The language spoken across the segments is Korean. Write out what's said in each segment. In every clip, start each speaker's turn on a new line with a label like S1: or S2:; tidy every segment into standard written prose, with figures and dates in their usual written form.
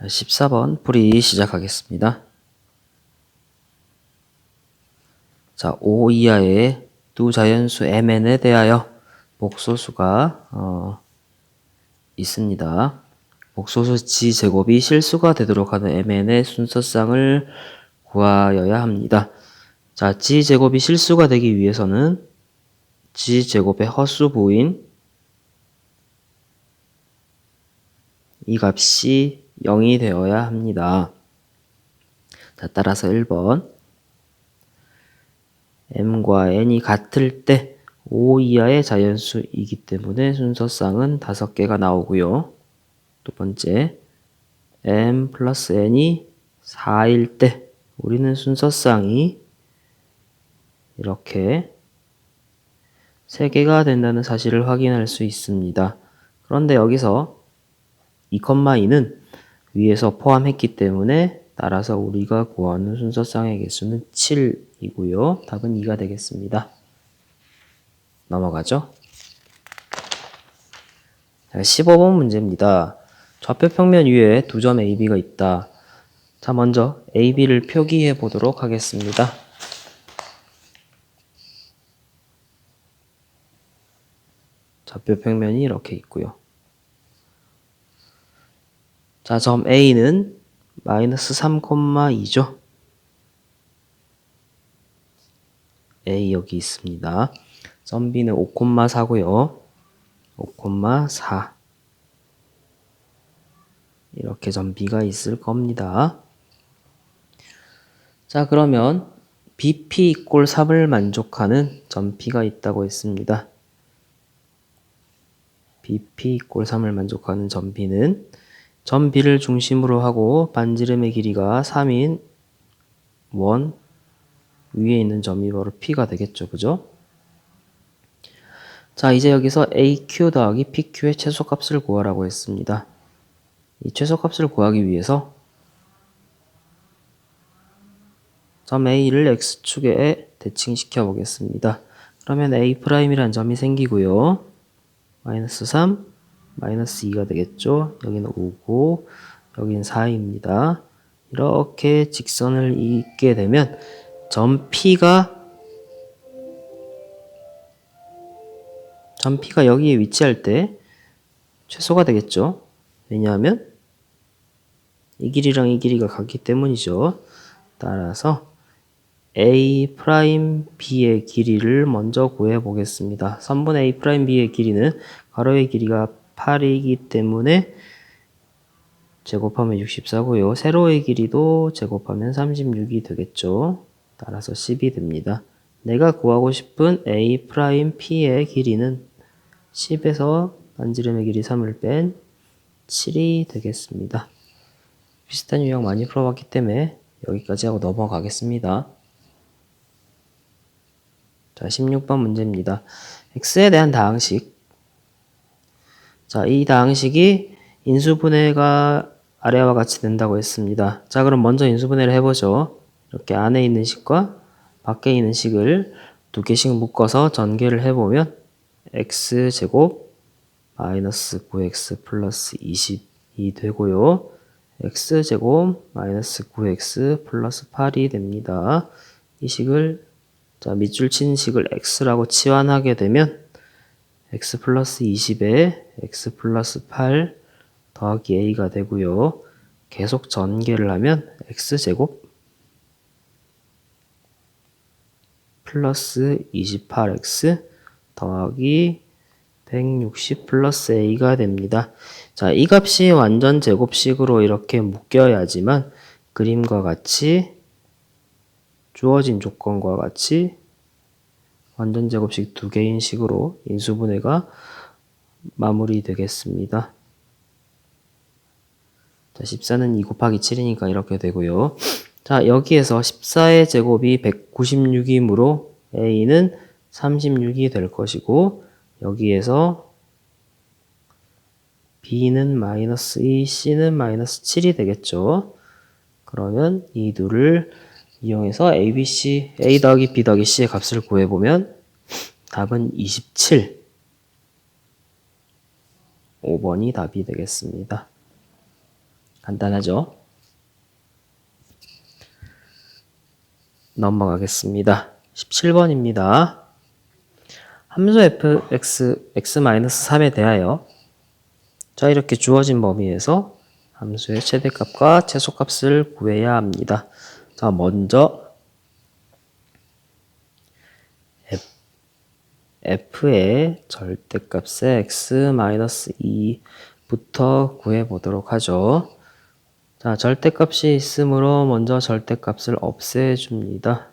S1: 14번 풀이 시작하겠습니다. 자, 5 이하의 두 자연수 mn에 대하여 복소수가 있습니다. 복소수 g제곱이 실수가 되도록 하는 mn의 순서쌍을 구하여야 합니다. 자, g제곱이 실수가 되기 위해서는 g제곱의 허수부인 이 값이 0이 되어야 합니다. 자, 따라서 1번 m과 n이 같을 때 5 이하의 자연수이기 때문에 순서쌍은 5개가 나오고요. 두 번째, m 플러스 n이 4일 때 우리는 순서쌍이 이렇게 3개가 된다는 사실을 확인할 수 있습니다. 그런데 여기서 2,2는 위에서 포함했기 때문에 따라서 우리가 구하는 순서쌍의 개수는 7이고요. 답은 2가 되겠습니다. 넘어가죠. 자, 15번 문제입니다. 좌표 평면 위에 두 점 AB가 있다. 자, 먼저 AB를 표기해 보도록 하겠습니다. 좌표 평면이 이렇게 있고요. 자, 점 A는 마이너스 3,2죠. A 여기 있습니다. 점 B는 5,4고요. 5,4 이렇게 점 B가 있을 겁니다. 자, 그러면 BP 이꼴 3을 만족하는 점 P가 있다고 했습니다. BP 이꼴 3을 만족하는 점 B는 점 B를 중심으로 하고 반지름의 길이가 3인 원 위에 있는 점이 바로 P가 되겠죠. 그죠? 자, 이제 여기서 AQ 더하기 PQ의 최소값을 구하라고 했습니다. 이 최소값을 구하기 위해서 점 A를 X축에 대칭시켜 보겠습니다. 그러면 A'이라는 점이 생기고요. 마이너스 3, 마이너스 2가 되겠죠. 여기는 5고 여기는 4입니다. 이렇게 직선을 잇게 되면 점 P가 여기에 위치할 때 최소가 되겠죠. 왜냐하면 이 길이랑 이 길이가 같기 때문이죠. 따라서 A'B의 길이를 먼저 구해 보겠습니다. 3분의 A'B의 길이는 가로의 길이가 8이기 때문에 제곱하면 64고요. 세로의 길이도 제곱하면 36이 되겠죠. 따라서 10이 됩니다. 내가 구하고 싶은 A'P의 길이는 10에서 반지름의 길이 3을 뺀 7이 되겠습니다. 비슷한 유형 많이 풀어봤기 때문에 여기까지 하고 넘어가겠습니다. 자, 16번 문제입니다. x에 대한 다항식. 자, 이 다항식이 인수분해가 아래와 같이 된다고 했습니다. 자, 그럼 먼저 인수분해를 해보죠. 이렇게 안에 있는 식과 밖에 있는 식을 두 개씩 묶어서 전개를 해보면 x제곱 마이너스 9x 플러스 20이 되고요. x제곱 마이너스 9x 플러스 8이 됩니다. 이 식을 자, 밑줄 친 식을 x라고 치환하게 되면 x 플러스 20에 x 플러스 8 더하기 a가 되고요. 계속 전개를 하면 x제곱 플러스 28x 더하기 160 플러스 a가 됩니다. 자, 이 값이 완전 제곱식으로 이렇게 묶여야지만 그림과 같이 주어진 조건과 같이 완전 제곱식 두 개인 식으로 인수분해가 마무리되겠습니다. 자, 14는 2 곱하기 7이니까 이렇게 되고요. 자, 여기에서 14의 제곱이 196이므로 a는 36이 될 것이고 여기에서 b는 마이너스 2, c는 마이너스 7이 되겠죠. 그러면 이 둘을 이용해서 A 더하기 B 더하기 C의 값을 구해보면 답은 27. 5번이 답이 되겠습니다. 간단하죠? 넘어가겠습니다. 17번입니다. 함수 fx x-3에 대하여 자 이렇게 주어진 범위에서 함수의 최대값과 최소값을 구해야 합니다. 자 먼저 f의 절대값의 x-2부터 구해보도록 하죠. 자, 절대값이 있으므로 먼저 절대값을 없애줍니다.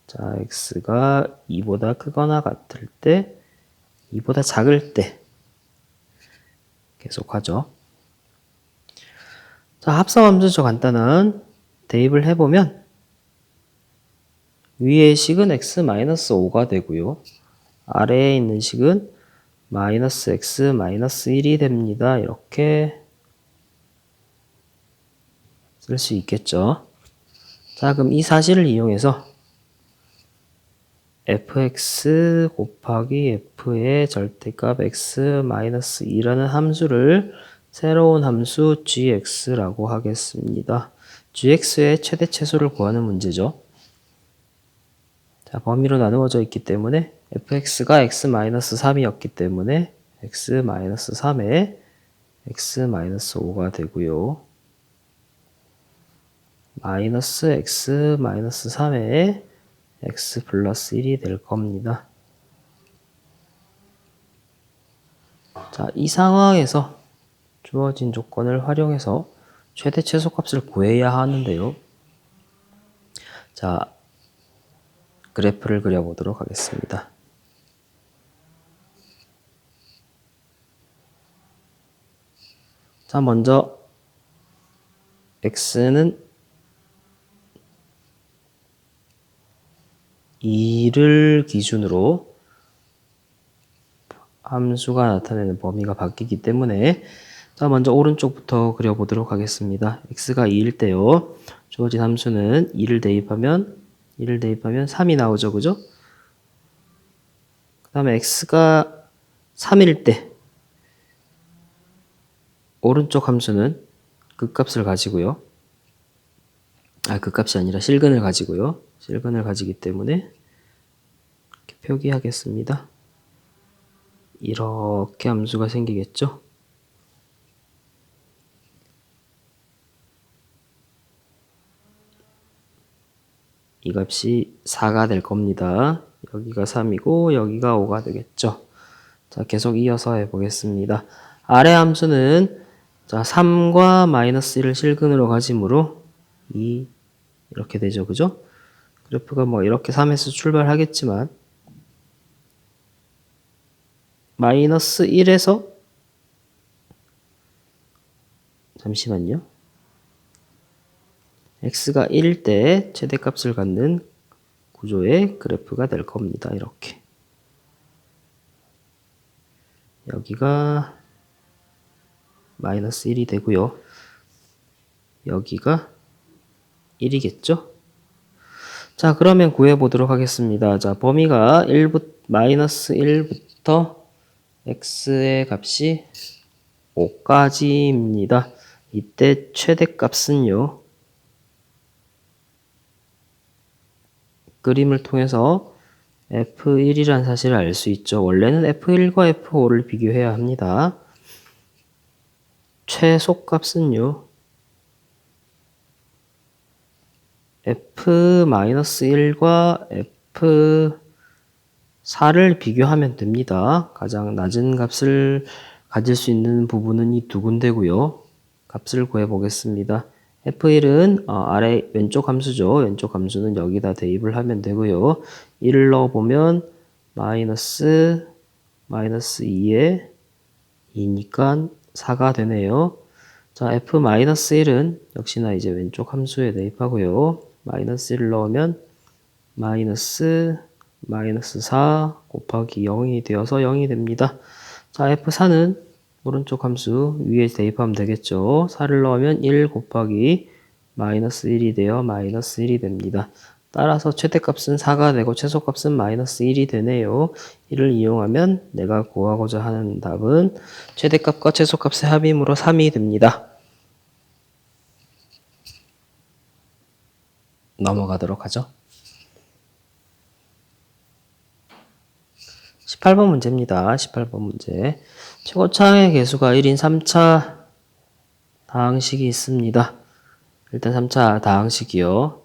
S1: 자, x가 2보다 크거나 같을 때, 2보다 작을 때 계속하죠. 자, 합성함수죠. 간단한 대입을 해보면 위의 식은 x-5가 되고요. 아래에 있는 식은 마이너스 x-1이 됩니다. 이렇게 쓸 수 있겠죠. 자, 그럼 이 사실을 이용해서 fx 곱하기 f의 절대값 x-2라는 함수를 새로운 함수 gx라고 하겠습니다. gx의 최대 최소를 구하는 문제죠. 자, 범위로 나누어져 있기 때문에 fx가 x-3이었기 때문에 x-3에 x-5가 되고요. 마이너스 x-3에 x 플러스 1이 될 겁니다. 자, 이 상황에서 주어진 조건을 활용해서 최대 최소값을 구해야 하는데요. 자, 그래프를 그려보도록 하겠습니다. 자, 먼저 x는 2를 기준으로 함수가 나타내는 범위가 바뀌기 때문에 자, 먼저 오른쪽부터 그려보도록 하겠습니다. x가 2일 때요. 주어진 함수는 2를 대입하면 3이 나오죠. 그죠? 그 다음에 x가 3일 때 오른쪽 함수는 극값을 가지고요. 극값이 아니라 실근을 가지고요. 실근을 가지기 때문에 이렇게 표기하겠습니다. 이렇게 함수가 생기겠죠. 이 값이 4가 될 겁니다. 여기가 3이고 여기가 5가 되겠죠. 자, 계속 이어서 해보겠습니다. 아래 함수는 자, 3과 마이너스 1을 실근으로 가지므로 2 이렇게 되죠. 그죠? 그래프가 뭐 이렇게 3에서 출발하겠지만 마이너스 1에서 잠시만요. x가 1일 때 최대값을 갖는 구조의 그래프가 될 겁니다. 이렇게. 여기가 마이너스 1이 되고요. 여기가 1이겠죠? 자, 그러면 구해보도록 하겠습니다. 자, 범위가 마이너스 1부터 x의 값이 5까지입니다. 이때 최대값은요. 그림을 통해서 F1이라는 사실을 알 수 있죠. 원래는 F1과 F5를 비교해야 합니다. 최소값은요. F-1과 F4를 비교하면 됩니다. 가장 낮은 값을 가질 수 있는 부분은 이 두 군데고요. 값을 구해보겠습니다. F1은 아래 왼쪽 함수죠. 왼쪽 함수는 여기다 대입을 하면 되고요. 1을 넣어보면 마이너스 2에 2니까 4가 되네요. 자, F-1은 역시나 이제 왼쪽 함수에 대입하고요. 마이너스 1을 넣으면 마이너스 4 곱하기 0이 되어서 0이 됩니다. 자, F4는 오른쪽 함수 위에 대입하면 되겠죠. 4를 넣으면 1 곱하기 마이너스 1이 되어 마이너스 1이 됩니다. 따라서 최대값은 4가 되고 최소값은 마이너스 1이 되네요. 이를 이용하면 내가 구하고자 하는 답은 최대값과 최소값의 합임으로 3이 됩니다. 넘어가도록 하죠. 18번 문제입니다. 18번 문제. 최고차항의 개수가 1인 3차 다항식이 있습니다. 일단 3차 다항식이요.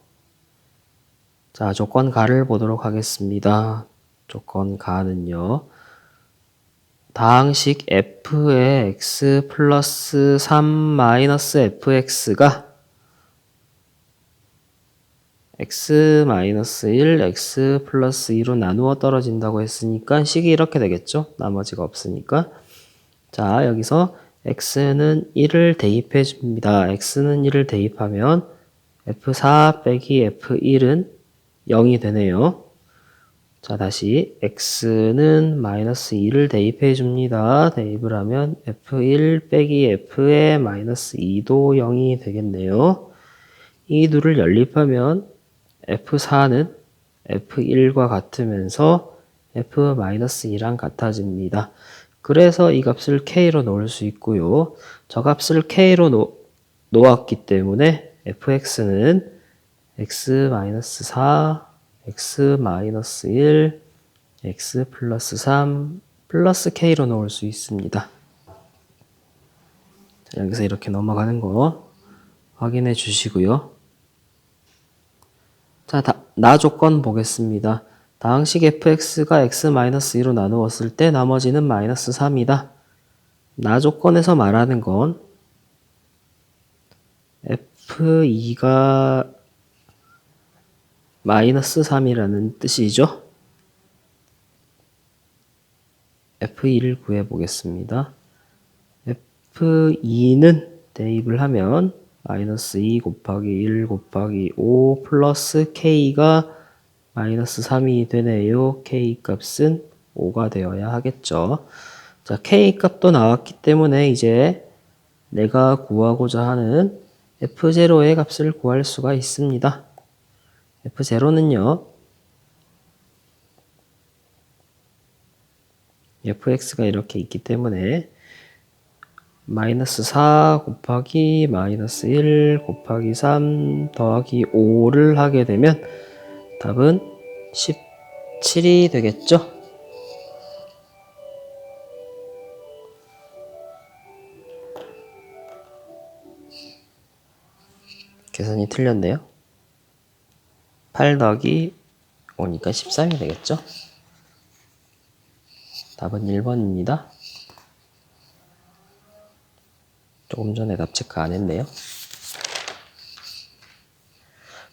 S1: 자, 조건 가를 보도록 하겠습니다. 조건 가는요. 다항식 f의 x 플러스 3 마이너스 fx가 x 마이너스 1, x 플러스 2로 나누어 떨어진다고 했으니까 식이 이렇게 되겠죠? 나머지가 없으니까. 자, 여기서 x는 1을 대입해 줍니다. x는 1을 대입하면 f4 빼기 f1은 0이 되네요. 자, 다시 x는 마이너스 2를 대입해 줍니다. 대입을 하면 f1 빼기 f의 마이너스 2도 0이 되겠네요. 이 둘을 연립하면 f4는 f1과 같으면서 f-2랑 같아집니다. 그래서 이 값을 k로 놓을 수 있고요. 저 값을 k로 놓았기 때문에 fx는 x-4, x-1, x 플러스 3 플러스 k로 놓을 수 있습니다. 자, 여기서 이렇게 넘어가는 거 확인해 주시고요. 자, 나 조건 보겠습니다. 다항식 fx가 x-2로 나누었을 때 나머지는 마이너스 3이다. 나 조건에서 말하는 건 f2가 마이너스 3이라는 뜻이죠. f2를 구해보겠습니다. f2는 대입을 하면 마이너스 2 곱하기 1 곱하기 5 플러스 k가 마이너스 3이 되네요. k 값은 5가 되어야 하겠죠. 자, k 값도 나왔기 때문에 이제 내가 구하고자 하는 f0의 값을 구할 수가 있습니다. f0는요. fx가 이렇게 있기 때문에 마이너스 4 곱하기 마이너스 1 곱하기 3 더하기 5를 하게 되면 답은 17이 되겠죠? 계산이 틀렸네요. 8 더하기 5니까 13이 되겠죠? 답은 1번입니다. 조금 전에 답 체크 안 했네요.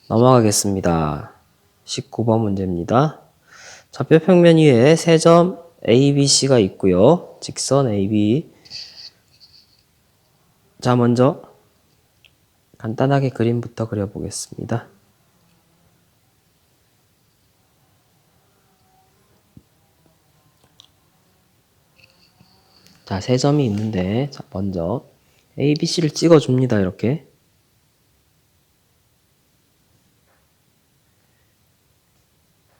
S1: 넘어가겠습니다. 19번 문제입니다. 좌표 평면 위에 세 점 ABC가 있고요. 직선 AB. 자, 먼저 간단하게 그림부터 그려보겠습니다. 자, 세 점이 있는데, 자, 먼저 ABC를 찍어줍니다. 이렇게.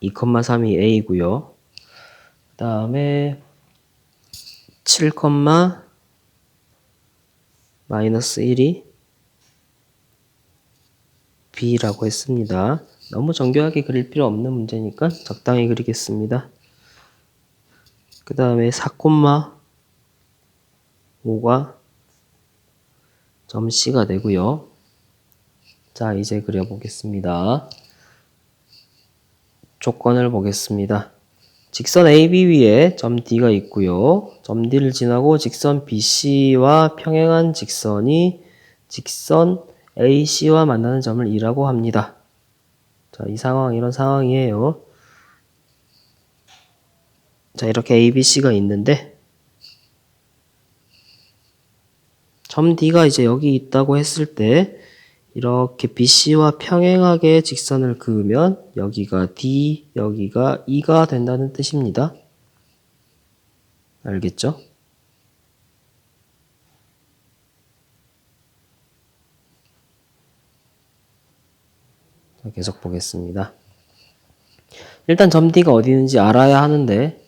S1: (2, 3이 A고요. 그 다음에 7, 마이너스 1이 B라고 했습니다. 너무 정교하게 그릴 필요 없는 문제니까 적당히 그리겠습니다. 그 다음에 4, 5가 점 C가 되고요. 자, 이제 그려보겠습니다. 조건을 보겠습니다. 직선 AB 위에 점 D가 있고요. 점 D를 지나고 직선 BC와 평행한 직선이 직선 AC와 만나는 점을 E라고 합니다. 자, 이 상황, 이런 상황이에요. 자, 이렇게 ABC가 있는데 점 D가 이제 여기 있다고 했을 때 이렇게 BC와 평행하게 직선을 그으면 여기가 D, 여기가 E가 된다는 뜻입니다. 알겠죠? 자, 계속 보겠습니다. 일단 점 D가 어디 있는지 알아야 하는데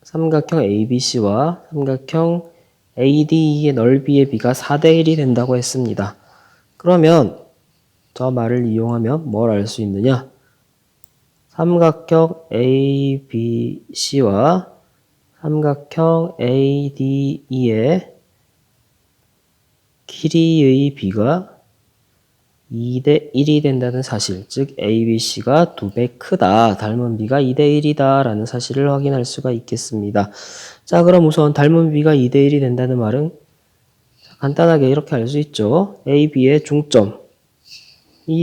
S1: 삼각형 ABC와 삼각형 ADE의 넓이의 비가 4대1이 된다고 했습니다. 그러면 저 말을 이용하면 뭘 알 수 있느냐? 삼각형 ABC와 삼각형 ADE의 길이의 비가 2대1이 된다는 사실, 즉 ABC가 2배 크다, 닮은 비가 2대1이다 라는 사실을 확인할 수가 있겠습니다. 자, 그럼 우선 닮은 비가 2대1이 된다는 말은 간단하게 이렇게 알 수 있죠. AB의 중점이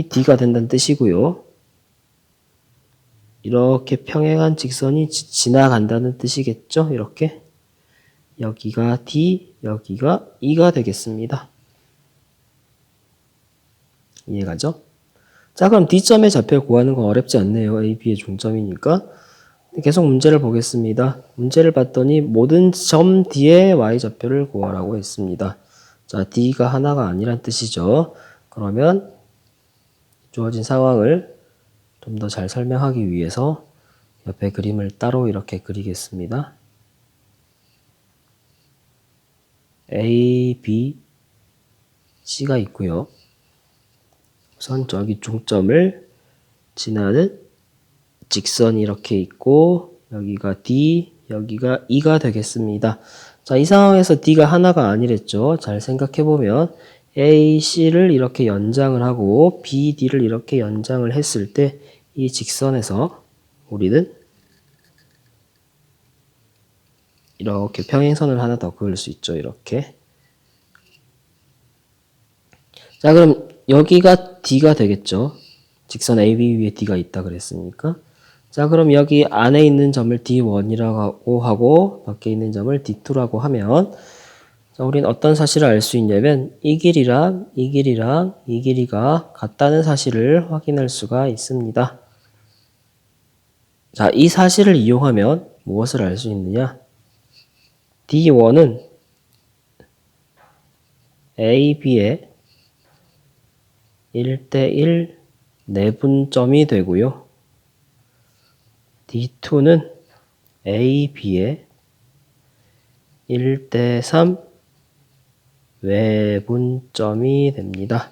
S1: D가 된다는 뜻이고요. 이렇게 평행한 직선이 지나간다는 뜻이겠죠. 이렇게 여기가 D, 여기가 E가 되겠습니다. 이해가죠? 자, 그럼 D점의 좌표를 구하는 건 어렵지 않네요. A, B의 중점이니까. 계속 문제를 보겠습니다. 문제를 봤더니 모든 점 D의 Y좌표를 구하라고 했습니다. 자, D가 하나가 아니란 뜻이죠. 그러면 주어진 상황을 좀 더 잘 설명하기 위해서 옆에 그림을 따로 이렇게 그리겠습니다. A, B, C가 있고요. 우선 저기 중점을 지나는 직선이 이렇게 있고 여기가 D, 여기가 E가 되겠습니다. 자, 이 상황에서 D가 하나가 아니랬죠. 잘 생각해보면 A, C를 이렇게 연장을 하고 B, D를 이렇게 연장을 했을 때 이 직선에서 우리는 이렇게 평행선을 하나 더 그을 수 있죠. 이렇게. 자, 그럼 여기가 D가 되겠죠. 직선 AB 위에 D가 있다 그랬으니까. 자, 그럼 여기 안에 있는 점을 D1이라고 하고 밖에 있는 점을 D2라고 하면 자, 우린 어떤 사실을 알 수 있냐면 이 길이랑 이 길이랑 이 길이가 같다는 사실을 확인할 수가 있습니다. 자, 이 사실을 이용하면 무엇을 알 수 있느냐? D1은 AB의 1대1 내분점이 되고요. D2는 AB의 1대3 외분점이 됩니다.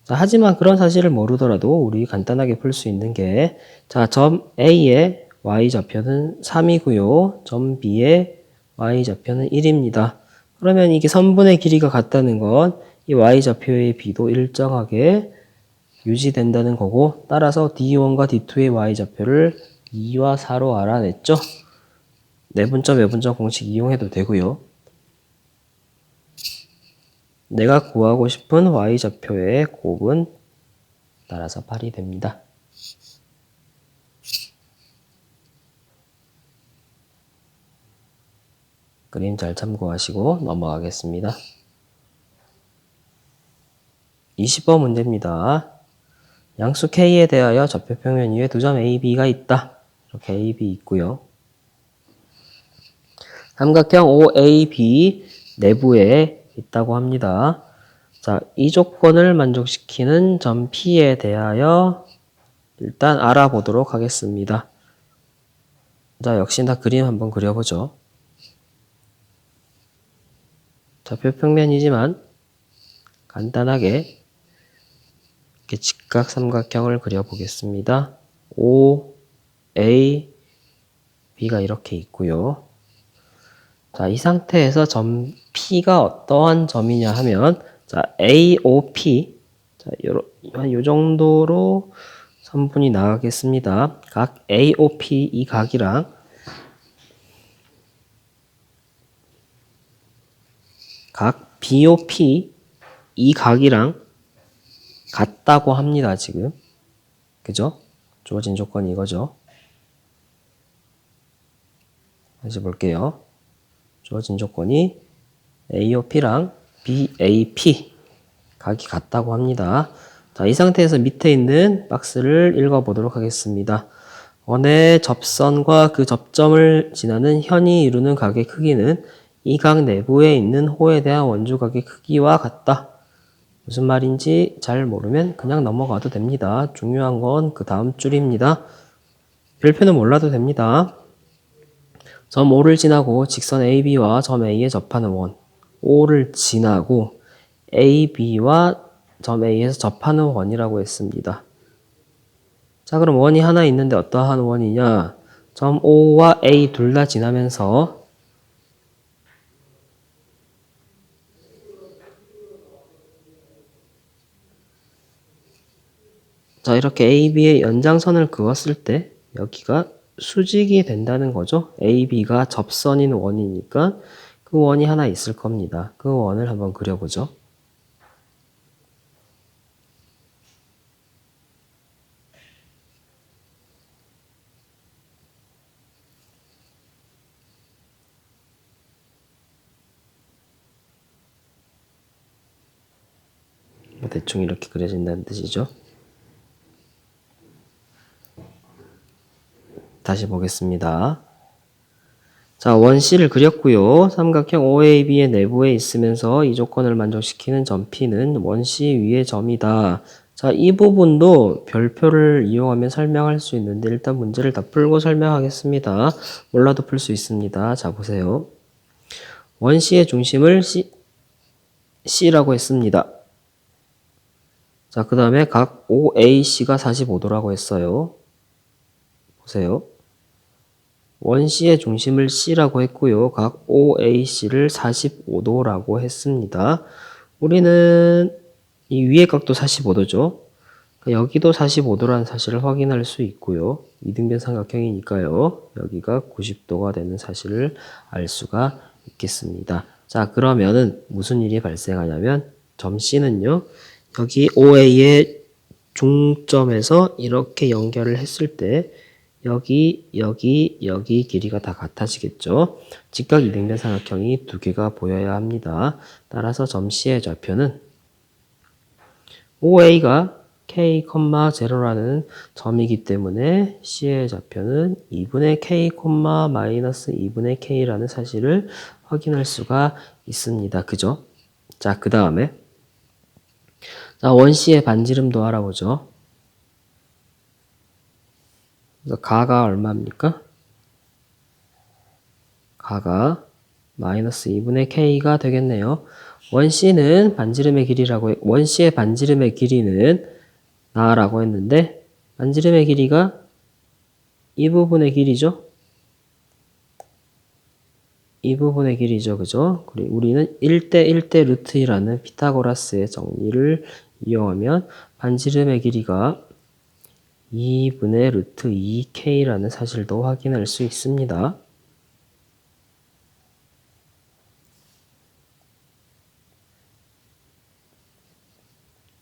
S1: 자, 하지만 그런 사실을 모르더라도 우리 간단하게 풀 수 있는 게 자, 점 A의 Y좌표는 3이고요. 점 B의 Y좌표는 1입니다. 그러면 이게 선분의 길이가 같다는 건 이 Y좌표의 B도 일정하게 유지된다는 거고 따라서 D1과 D2의 Y좌표를 2와 4로 알아냈죠. 내분점, 외분점 공식 이용해도 되고요. 내가 구하고 싶은 Y좌표의 곱은 따라서 8이 됩니다. 그림 잘 참고하시고 넘어가겠습니다. 20번 문제입니다. 양수 K에 대하여 좌표평면 위에 두 점 A, B가 있다. 이렇게 A, B 있고요. 삼각형 OAB 내부에 있다고 합니다. 자, 이 조건을 만족시키는 점 P에 대하여 일단 알아보도록 하겠습니다. 자, 역시나 그림 한번 그려보죠. 좌표평면이지만 간단하게 이렇게 직각 삼각형을 그려보겠습니다. O, A, B가 이렇게 있고요. 자, 이 상태에서 점 P가 어떠한 점이냐 하면 자, AOP 자, 요 정도로 선분이 나가겠습니다. 각 AOP 이 각이랑 각 BOP 이 각이랑 같다고 합니다, 지금. 그죠? 주어진 조건이 이거죠. 다시 볼게요. 주어진 조건이 AOP랑 BAP 각이 같다고 합니다. 자, 이 상태에서 밑에 있는 박스를 읽어보도록 하겠습니다. 원의 접선과 그 접점을 지나는 현이 이루는 각의 크기는 이 각 내부에 있는 호에 대한 원주각의 크기와 같다. 무슨 말인지 잘 모르면 그냥 넘어가도 됩니다. 중요한 건 그 다음 줄입니다. 별표는 몰라도 됩니다. 점 O를 지나고 직선 AB와 점 A에 접하는 원. O를 지나고 AB와 점 A에서 접하는 원이라고 했습니다. 자, 그럼 원이 하나 있는데 어떠한 원이냐? 점 O와 A 둘 다 지나면서 자, 이렇게 AB의 연장선을 그었을 때 여기가 수직이 된다는 거죠. AB가 접선인 원이니까 그 원이 하나 있을 겁니다. 그 원을 한번 그려보죠. 대충 이렇게 그려진다는 뜻이죠. 다시 보겠습니다. 자, 원 C를 그렸고요. 삼각형 OAB의 내부에 있으면서 이 조건을 만족시키는 점 P는 원 C 위의 점이다. 자, 이 부분도 별표를 이용하면 설명할 수 있는데 일단 문제를 다 풀고 설명하겠습니다. 몰라도 풀 수 있습니다. 자, 보세요. 원 C의 중심을 C라고 했습니다. 자, 그 다음에 각 OAC가 45도라고 했어요. 보세요. 원 C의 중심을 C라고 했고요. 각 OAC를 45도라고 했습니다. 우리는 이 위의 각도 45도죠. 여기도 45도라는 사실을 확인할 수 있고요. 이등변 삼각형이니까요. 여기가 90도가 되는 사실을 알 수가 있겠습니다. 자, 그러면은 무슨 일이 발생하냐면 점 C는요. 여기 OA의 중점에서 이렇게 연결을 했을 때 여기 길이가 다 같아지겠죠. 직각 이등변 삼각형이 두 개가 보여야 합니다. 따라서 점 C의 좌표는 OA가 K, 0라는 점이기 때문에 C의 좌표는 2분의 K, 마이너스 2분의 K라는 사실을 확인할 수가 있습니다. 그죠? 자, 그 다음에 자, 원 C의 반지름도 알아보죠. 그래서 가가 얼마입니까? 가가 마이너스 2분의 K가 되겠네요. 원 C는 반지름의 길이라고, 원 C의 반지름의 길이는 나라고 했는데, 반지름의 길이가 이 부분의 길이죠? 이 부분의 길이죠. 그죠? 그리고 우리는 1대 1대 루트 2라는 피타고라스의 정리를 이용하면 반지름의 길이가 2분의 루트 2K라는 사실도 확인할 수 있습니다.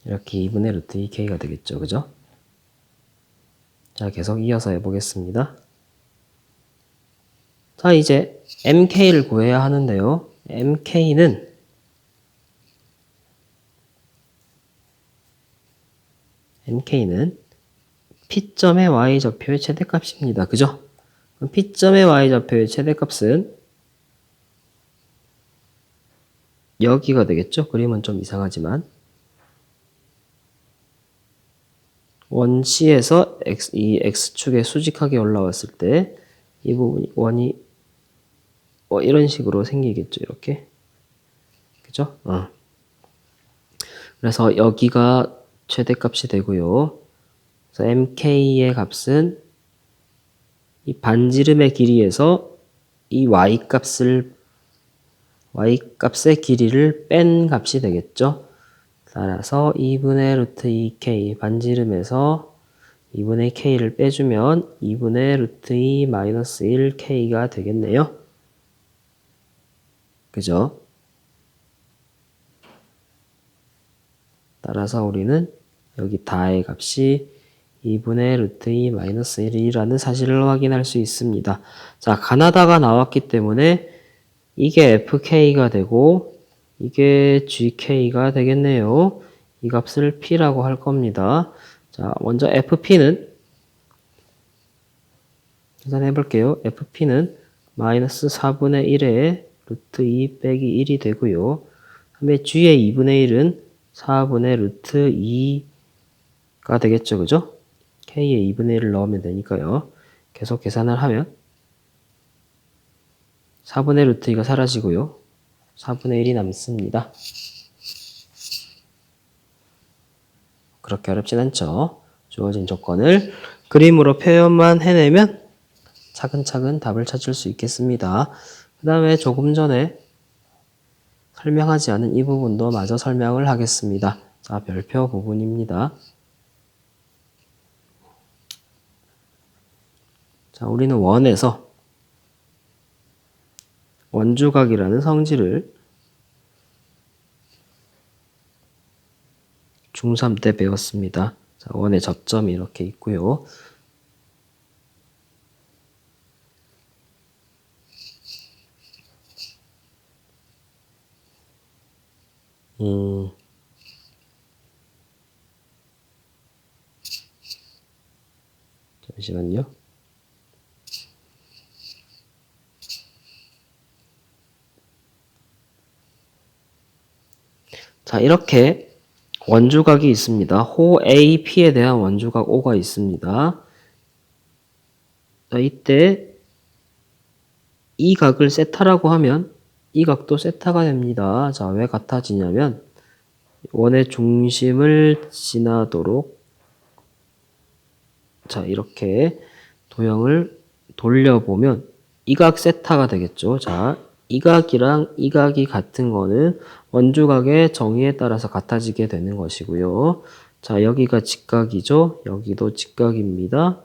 S1: 이렇게 2분의 루트 2K가 되겠죠. 그죠? 자, 계속 이어서 해보겠습니다. 자, 이제 MK를 구해야 하는데요. MK는 P점의 Y좌표의 최대값입니다. 그죠? 그럼 P점의 Y좌표의 최대값은 여기가 되겠죠? 그림은 좀 이상하지만 원 C에서 이 X축에 수직하게 올라왔을 때 이 부분이 원이 이런 식으로 생기겠죠. 이렇게. 그죠? 그래서 여기가 최대값이 되고요. 그래서 MK의 값은 이 반지름의 길이에서 이 Y값의 길이를 뺀 값이 되겠죠. 따라서 2분의 루트 2K 반지름에서 2분의 K를 빼주면 2분의 루트 2 마이너스 1K가 되겠네요. 그죠? 따라서 우리는 여기 다의 값이 2분의 루트 2 마이너스 1이라는 사실을 확인할 수 있습니다. 자, 가나다가 나왔기 때문에 이게 FK가 되고 이게 GK가 되겠네요. 이 값을 P라고 할 겁니다. 자, 먼저 FP는 계산해 볼게요. FP는 마이너스 4분의 1에 루트 2 빼기 1이 되고요. 다음에 G의 2분의 1은 4분의 루트 2가 되겠죠. 그죠? K의 2분의 1을 넣으면 되니까요. 계속 계산을 하면 4분의 루트 2가 사라지고요. 4분의 1이 남습니다. 그렇게 어렵진 않죠. 주어진 조건을 그림으로 표현만 해내면 차근차근 답을 찾을 수 있겠습니다. 그 다음에 조금 전에 설명하지 않은 이 부분도 마저 설명을 하겠습니다. 자, 별표 부분입니다. 자, 우리는 원에서 원주각이라는 성질을 중3 때 배웠습니다. 자, 원의 접점이 이렇게 있고요. 잠시만요. 자, 이렇게 원주각이 있습니다. 호 AP에 대한 원주각 O가 있습니다. 자, 이때 이 각을 세타라고 하면 이 각도 세타가 됩니다. 자, 왜 같아지냐면 원의 중심을 지나도록 자, 이렇게 도형을 돌려보면 이 각 세타가 되겠죠. 자, 이 각이랑 이 각이 같은 거는 원주각의 정의에 따라서 같아지게 되는 것이고요. 자, 여기가 직각이죠. 여기도 직각입니다.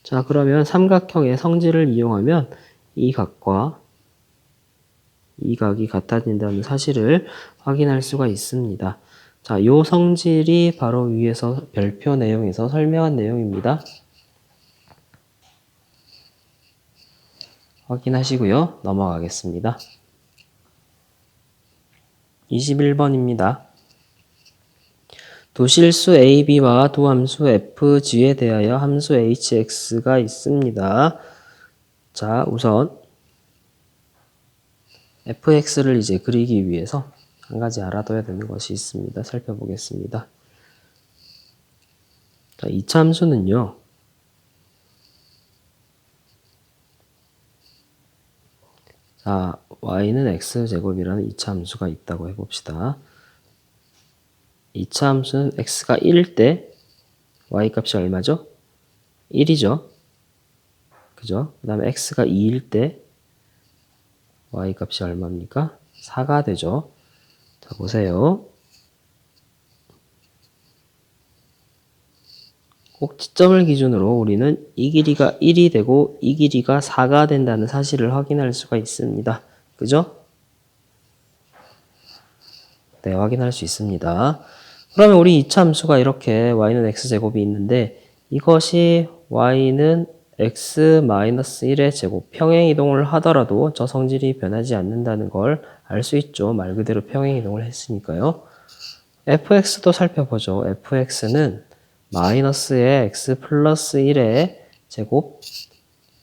S1: 자, 그러면 삼각형의 성질을 이용하면 이 각과 이 각이 같아진다는 사실을 확인할 수가 있습니다. 자, 요 성질이 바로 위에서 별표 내용에서 설명한 내용입니다. 확인하시고요. 넘어가겠습니다. 21번입니다. 두 실수 AB와 두 함수 FG에 대하여 함수 HX가 있습니다. 자, 우선 FX를 이제 그리기 위해서 한 가지 알아둬야 되는 것이 있습니다. 살펴보겠습니다. 자, 이차 함수는요. 자, y는 x제곱이라는 이차 함수가 있다고 해봅시다. 이차 함수는 x가 1일 때 y 값이 얼마죠? 1이죠. 그죠? 그 다음에 x가 2일 때 y 값이 얼마입니까? 4가 되죠. 자, 보세요. 꼭지점을 기준으로 우리는 이 길이가 1이 되고 이 길이가 4가 된다는 사실을 확인할 수가 있습니다. 그죠? 네, 확인할 수 있습니다. 그러면 우리 이차 함수가 이렇게 y는 x제곱이 있는데 이것이 y는 x-1의 제곱 평행이동을 하더라도 저 성질이 변하지 않는다는 걸 알 수 있죠. 말 그대로 평행이동을 했으니까요. fx도 살펴보죠. fx는 마이너스의 x 플러스 1의 제곱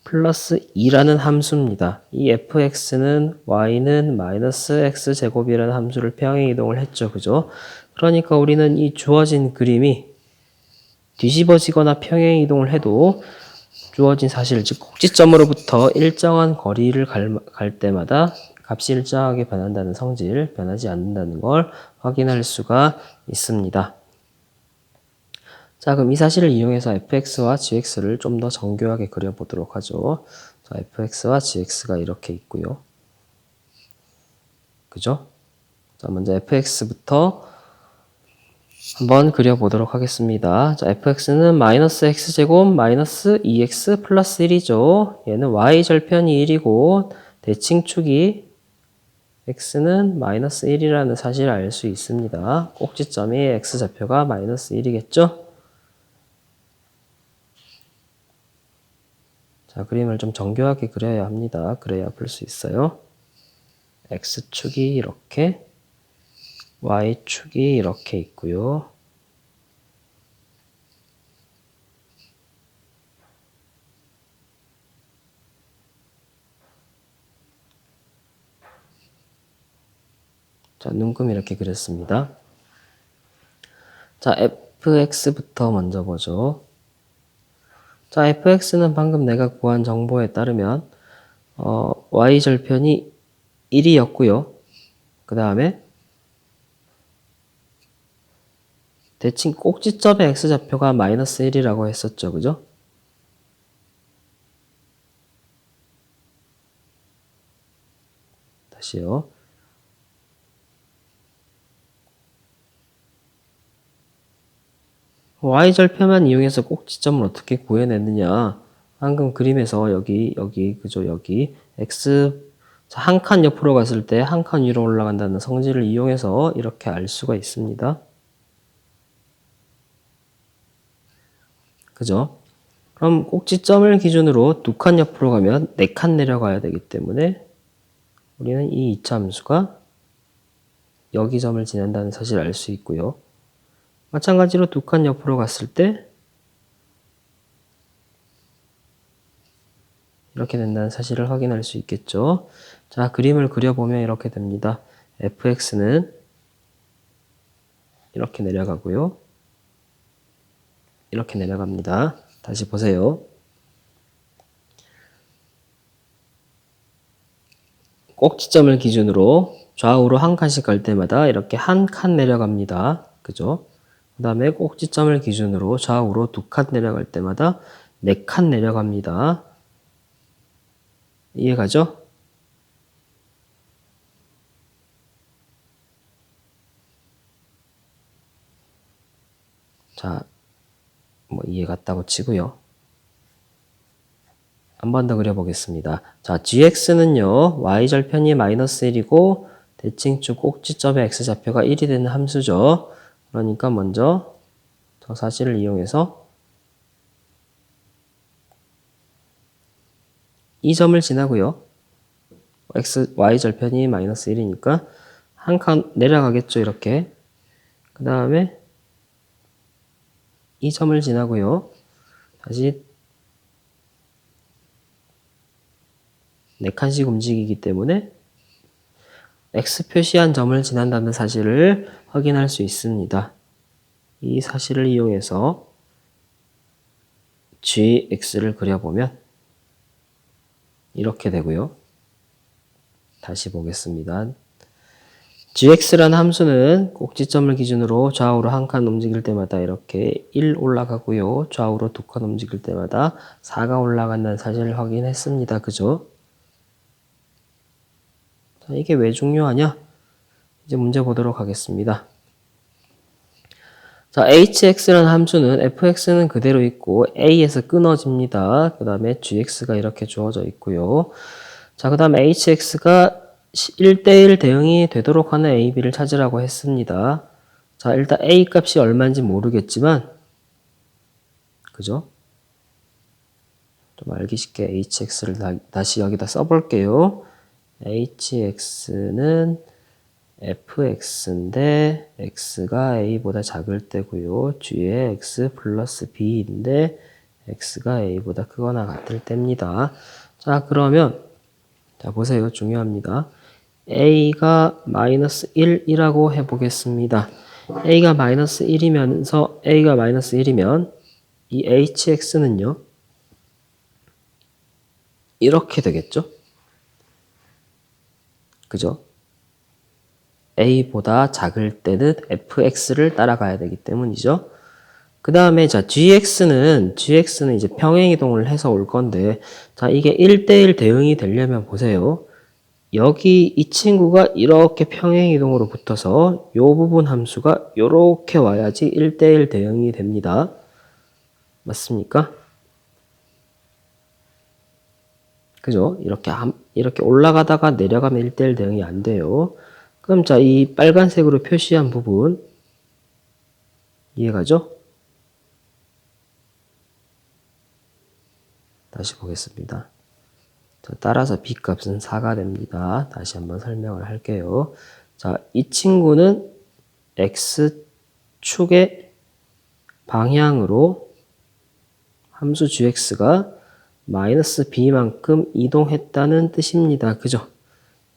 S1: 플러스 2라는 함수입니다. 이 fx는 y는 마이너스 x제곱이라는 함수를 평행이동을 했죠. 그죠? 그러니까 우리는 이 주어진 그림이 뒤집어지거나 평행이동을 해도 주어진 사실, 즉 꼭지점으로부터 일정한 거리를 갈 때마다 값이 일정하게 변한다는 성질, 변하지 않는다는 걸 확인할 수가 있습니다. 자, 그럼 이 사실을 이용해서 fx와 gx를 좀 더 정교하게 그려보도록 하죠. 자, fx와 gx가 이렇게 있고요. 그죠? 자, 먼저 fx부터 한번 그려보도록 하겠습니다. 자, fx는 마이너스 x제곱 마이너스 2x 플러스 1이죠. 얘는 y절편이 1이고 대칭축이 x는 마이너스 1이라는 사실을 알 수 있습니다. 꼭지점이 x좌표가 마이너스 1이겠죠? 자, 그림을 좀 정교하게 그려야 합니다. 그래야 풀 수 있어요. x축이 이렇게, y축이 이렇게 있고요. 자, 눈금 이렇게 그렸습니다. 자, fx부터 먼저 보죠. 자, fx는 방금 내가 구한 정보에 따르면 y절편이 1이었고요. 그 다음에 대칭 꼭지점의 x좌표가 마이너스 1이라고 했었죠. 그죠? 다시요. y절편만 이용해서 꼭지점을 어떻게 구해냈느냐. 방금 그림에서 여기, 그죠? 여기 x 한 칸 옆으로 갔을 때 한 칸 위로 올라간다는 성질을 이용해서 이렇게 알 수가 있습니다. 그죠? 그럼 꼭지점을 기준으로 두 칸 옆으로 가면 네 칸 내려가야 되기 때문에 우리는 이 이차함수가 여기 점을 지난다는 사실을 알 수 있고요. 마찬가지로 두 칸 옆으로 갔을 때 이렇게 된다는 사실을 확인할 수 있겠죠. 자, 그림을 그려보면 이렇게 됩니다. fx는 이렇게 내려가고요. 이렇게 내려갑니다. 다시 보세요. 꼭지점을 기준으로 좌우로 한 칸씩 갈 때마다 이렇게 한 칸 내려갑니다. 그죠? 그 다음에 꼭지점을 기준으로 좌우로 두 칸 내려갈 때마다 네 칸 내려갑니다. 이해가죠? 자, 뭐 이해 갔다고 치고요. 한 번 더 그려보겠습니다. 자, gx는요, y절편이 마이너스 1이고 대칭축 꼭지점의 x좌표가 1이 되는 함수죠. 그러니까 먼저 저 사실을 이용해서 이 점을 지나고요. y절편이 마이너스 1이니까 한 칸 내려가겠죠, 이렇게. 그 다음에 이 점을 지나고요. 다시 네 칸씩 움직이기 때문에 x 표시한 점을 지난다는 사실을 확인할 수 있습니다. 이 사실을 이용해서 gx를 그려보면 이렇게 되고요. 다시 보겠습니다. gx라는 함수는 꼭지점을 기준으로 좌우로 한 칸 움직일 때마다 이렇게 1 올라가고요. 좌우로 두 칸 움직일 때마다 4가 올라간다는 사실을 확인했습니다. 그죠? 자, 이게 왜 중요하냐? 이제 문제 보도록 하겠습니다. 자, hx라는 함수는 fx는 그대로 있고 a에서 끊어집니다. 그 다음에 gx가 이렇게 주어져 있고요. 자, 그 다음에 hx가 1대1 대응이 되도록 하는 a, b를 찾으라고 했습니다. 자, 일단 a 값이 얼마인지 모르겠지만 그죠? 좀 알기 쉽게 hx를 다시 여기다 써볼게요. hx는 fx인데 x가 a보다 작을 때고요. 뒤에 x 플러스 b인데 x가 a보다 크거나 같을 때입니다. 자, 그러면 자, 보세요. 중요합니다. a가 마이너스 1이라고 해보겠습니다. a가 마이너스 1이면서 a가 마이너스 1이면 이 hx는요. 이렇게 되겠죠? 그죠? a보다 작을 때는 fx를 따라가야 되기 때문이죠. 그 다음에 자 gx는 이제 평행이동을 해서 올 건데 자 이게 1대1 대응이 되려면 보세요. 여기 이 친구가 이렇게 평행이동으로 붙어서 요 부분 함수가 요렇게 와야지 1대1 대응이 됩니다. 맞습니까? 그죠? 이렇게 올라가다가 내려가면 1대1 대응이 안 돼요. 그럼 자, 이 빨간색으로 표시한 부분 이해가죠? 다시 보겠습니다. 자, 따라서 b값은 4가 됩니다. 다시 한번 설명을 할게요. 자, 이 친구는 x축의 방향으로 함수 gx가 마이너스 b만큼 이동했다는 뜻입니다. 그죠?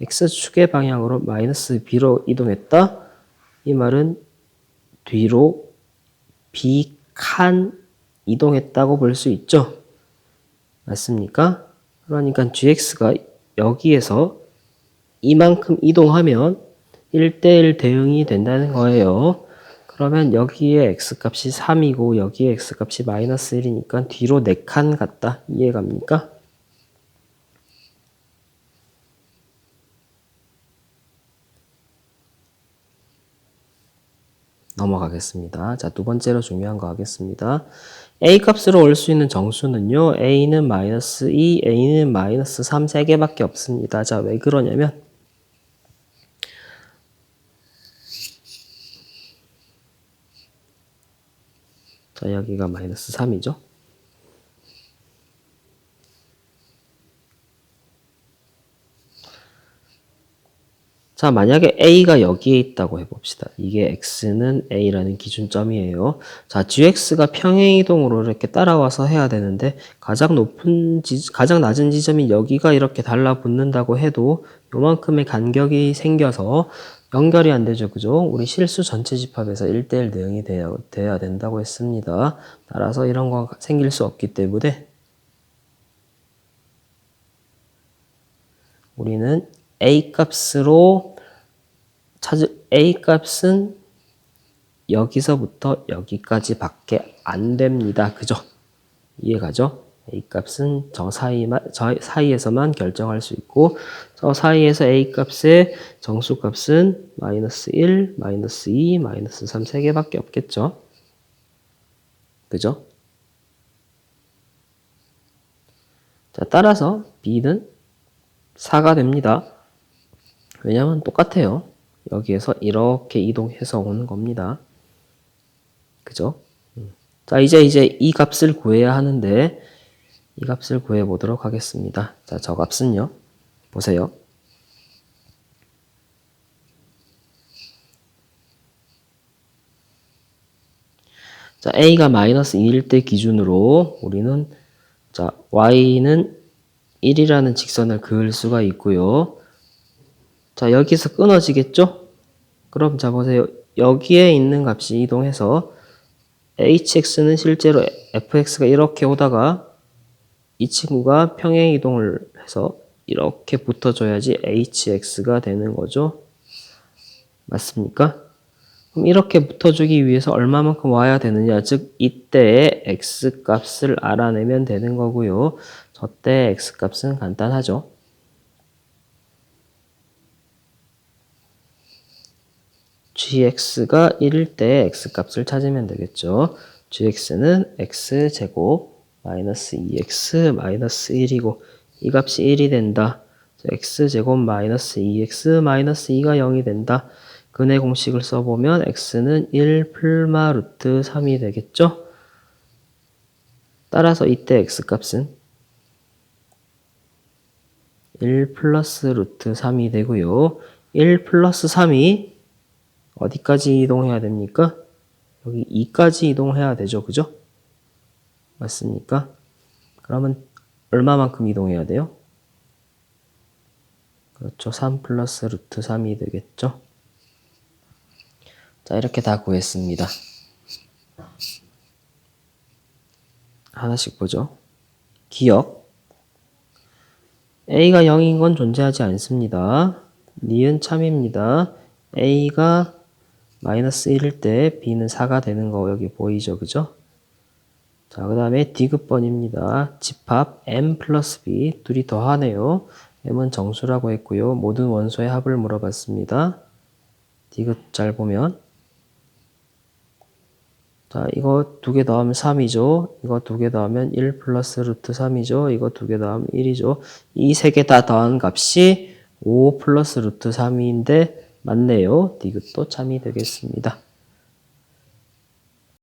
S1: x축의 방향으로 마이너스 b로 이동했다. 이 말은 뒤로 b칸 이동했다고 볼 수 있죠. 맞습니까? 그러니까 gx가 여기에서 이만큼 이동하면 1대1 대응이 된다는 거예요. 그러면 여기에 x값이 3이고 여기에 x값이 마이너스 1이니까 뒤로 4칸 갔다. 이해갑니까? 넘어가겠습니다. 자, 두 번째로 중요한 거 하겠습니다. a 값으로 올 수 있는 정수는요. a는 마이너스 2, a는 마이너스 3, 3개밖에 없습니다. 자, 왜 그러냐면 자, 여기가 마이너스 3이죠. 자, 만약에 a가 여기에 있다고 해봅시다. 이게 x는 a라는 기준점이에요. 자, gx가 평행이동으로 이렇게 따라와서 해야 되는데 가장 낮은 지점이 여기가 이렇게 달라붙는다고 해도 요만큼의 간격이 생겨서 연결이 안 되죠. 그죠? 우리 실수 전체 집합에서 1대1 대응이 돼야 된다고 했습니다. 따라서 이런 거 생길 수 없기 때문에 우리는 a 값으로 a 값은 여기서부터 여기까지밖에 안 됩니다. 그죠? 이해가죠? a 값은 저 사이에서만 결정할 수 있고 저 사이에서 a 값의 정수 값은 마이너스 1, 마이너스 2, 마이너스 3 3개밖에 없겠죠? 그죠? 자, 따라서 b는 4가 됩니다. 왜냐면 똑같아요. 여기에서 이렇게 이동해서 오는 겁니다. 그죠? 자, 이제 이 값을 구해야 하는데 이 값을 구해 보도록 하겠습니다. 자, 저 값은요. 보세요. 자, a가 마이너스 2일 때 기준으로 우리는 자, y는 1이라는 직선을 그을 수가 있고요. 자, 여기서 끊어지겠죠? 그럼 자, 보세요. 여기에 있는 값이 이동해서 hx는 실제로 fx가 이렇게 오다가 이 친구가 평행 이동을 해서 이렇게 붙어줘야지 hx가 되는 거죠. 맞습니까? 그럼 이렇게 붙어주기 위해서 얼마만큼 와야 되느냐? 즉 이때의 x값을 알아내면 되는 거고요. 저때 x값은 간단하죠. gx가 1일 때 x값을 찾으면 되겠죠. gx는 x제곱 마이너스 2x 마이너스 1이고 이 값이 1이 된다. x제곱 마이너스 2x 마이너스 2가 0이 된다. 근의 공식을 써보면 x는 1 플마 루트 3이 되겠죠. 따라서 이때 x값은 1 플러스 루트 3이 되고요. 1 플러스 3이 어디까지 이동해야 됩니까? 여기 2까지 이동해야 되죠. 그죠? 맞습니까? 그러면 얼마만큼 이동해야 돼요? 그렇죠. 3 플러스 루트 3이 되겠죠. 자, 이렇게 다 구했습니다. 하나씩 보죠. 기억. a가 0인 건 존재하지 않습니다. 니은 참입니다. a가 마이너스 1일 때 b는 4가 되는 거 여기 보이죠? 그죠? 자, 그 다음에 디귿번입니다. 집합 m 플러스 b 둘이 더하네요. m은 정수라고 했고요. 모든 원소의 합을 물어봤습니다. 디귿 잘 보면 자, 이거 두 개 더하면 3이죠. 이거 두 개 더하면 1 플러스 루트 3이죠. 이거 두 개 더하면 1이죠. 이 세 개 다 더한 값이 5 플러스 루트 3인데 맞네요. 디귿도 참이 되겠습니다.